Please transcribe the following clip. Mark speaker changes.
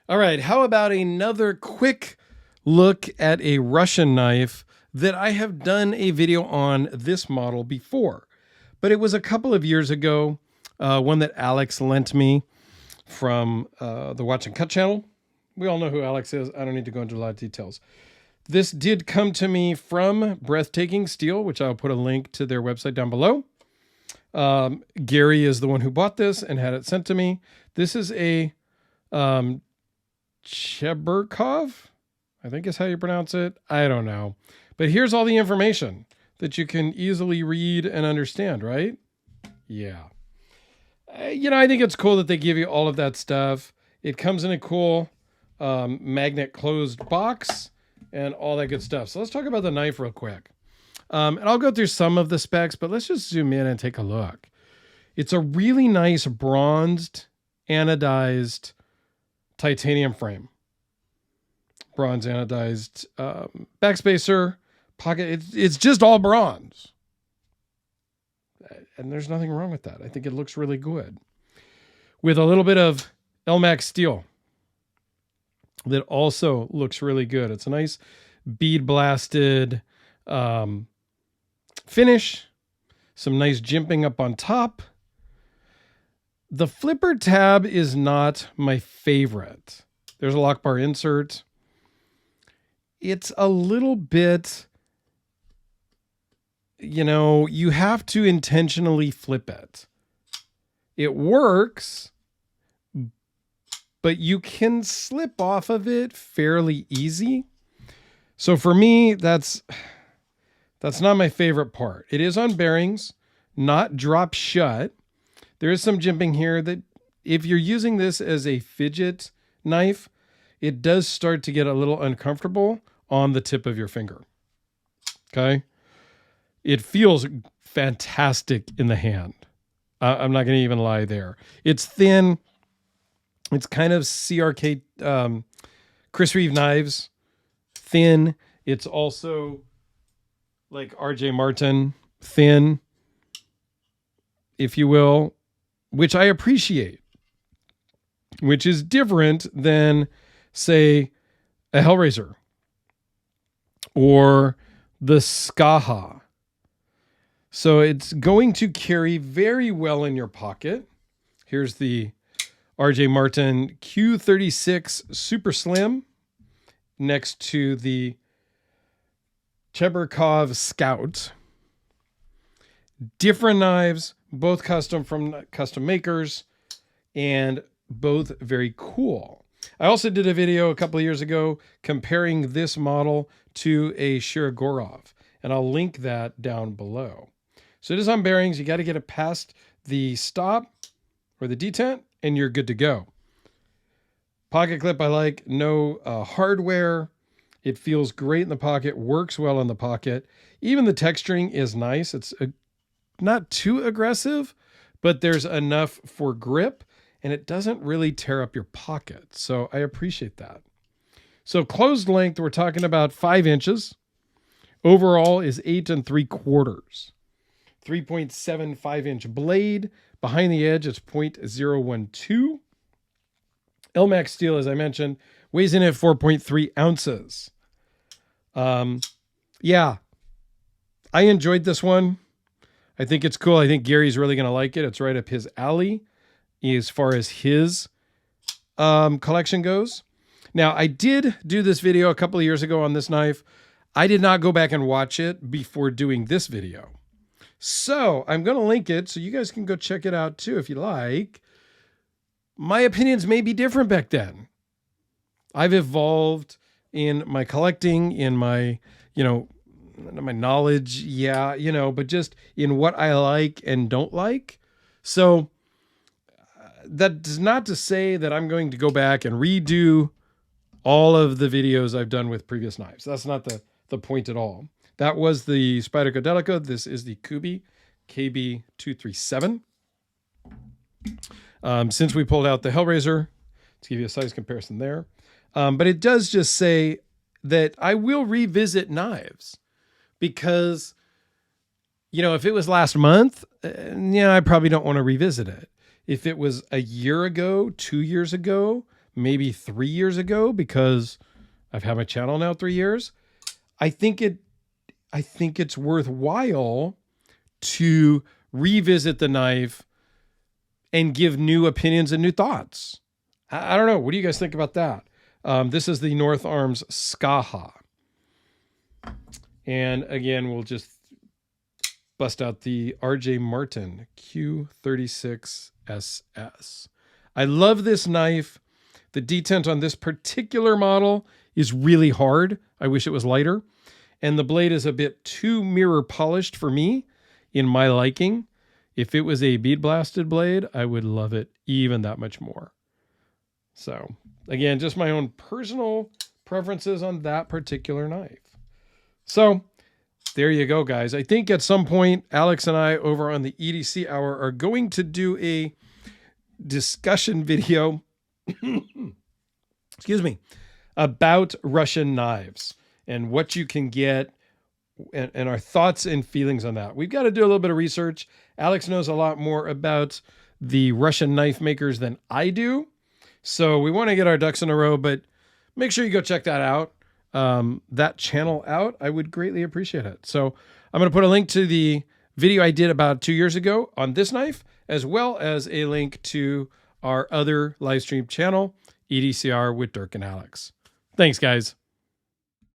Speaker 1: All right, how about another quick look at a Russian knife that I have done a video on this model before, but it was a couple of years ago, one that Alex lent me from the Watch and Cut channel. We all know who Alex is. I don't need to go into a lot of details. This did come to me from Breathtaking Steel, which I'll put a link to their website down below. Gary is the one who bought this and had it sent to me. This is a Cheburkov, I think is how you pronounce it. I don't know. But here's all the information that you can easily read and understand, right? Yeah. I think it's cool that they give you all of that stuff. It comes in a cool magnet closed box and all that good stuff. So let's talk about the knife real quick. And I'll go through some of the specs, but let's just zoom in and take a look. It's a really nice bronzed, anodized titanium frame. Bronze anodized backspacer, pocket. It's just all bronze. And there's nothing wrong with that. I think it looks really good. With a little bit of Elmax steel that also looks really good. It's a nice bead blasted finish. Some nice jimping up on top. The flipper tab is not my favorite. There's a lock bar insert. It's a little bit, you have to intentionally flip it. It works, but you can slip off of it fairly easy. So for me, that's not my favorite part. It is on bearings, not drop shut. There is some jimping here that if you're using this as a fidget knife, it does start to get a little uncomfortable on the tip of your finger. Okay. It feels fantastic in the hand. I'm not going to even lie there. It's thin. It's kind of CRK, Chris Reeve knives, thin. It's also like RJ Martin, thin, if you will, which I appreciate, which is different than, say, a Hellraiser or the Skaha. So it's going to carry very well in your pocket. Here's the RJ Martin Q36 Super Slim next to the Cheburkov Scout. Different knives, both custom from custom makers, and both very cool. I also did a video a couple of years ago comparing this model to a Cheburkov, and I'll link that down below. So it is on bearings. You got to get it past the stop or the detent, and you're good to go. Pocket clip I like. No hardware. It feels great in the pocket. Works well in the pocket. Even the texturing is nice. It's not too aggressive, but there's enough for grip, and it doesn't really tear up your pocket. So I appreciate that. So closed length, we're talking about 5 inches. Overall is 8 3/4. 3.75 inch blade. Behind the edge, it's 0.012. Elmax steel, as I mentioned, weighs in at 4.3 ounces. Yeah, I enjoyed this one. I think it's cool. I think Gary's really going to like it. It's right up his alley as far as his collection goes. Now, I did do this video a couple of years ago on this knife. I did not go back and watch it before doing this video. So I'm going to link it so you guys can go check it out too if you like. My opinions may be different back then. I've evolved in my collecting, in my, my knowledge. Yeah, but just in what I like and don't like. So that's not to say that I'm going to go back and redo all of the videos I've done with previous knives. That's not the point at all. That was the Spyderco Delica. This is the Kubi KB237. Since we pulled out the Hellraiser, to give you a size comparison there. But it does just say that I will revisit knives because, if it was last month, I probably don't want to revisit it. If it was a year ago, 2 years ago, maybe 3 years ago, because I've had my channel now 3 years. I think it's worthwhile to revisit the knife and give new opinions and new thoughts. I don't know. What do you guys think about that? This is the North Arms Skaha. And again, we'll just bust out the RJ Martin Q36SS. I love this knife. The detent on this particular model is really hard. I wish it was lighter. And the blade is a bit too mirror polished for me in my liking. If it was a bead blasted blade, I would love it even that much more. So again, just my own personal preferences on that particular knife. So there you go, guys. I think at some point, Alex and I over on the EDC Hour are going to do a discussion video, excuse me, about Russian knives and what you can get and our thoughts and feelings on that. We've got to do a little bit of research. Alex knows a lot more about the Russian knife makers than I do. So we want to get our ducks in a row, but make sure you go check that out. That channel out, I would greatly appreciate it. So I'm going to put a link to the video I did about 2 years ago on this knife, as well as a link to our other live stream channel, EDCR with Dirk and Alex. Thanks, guys.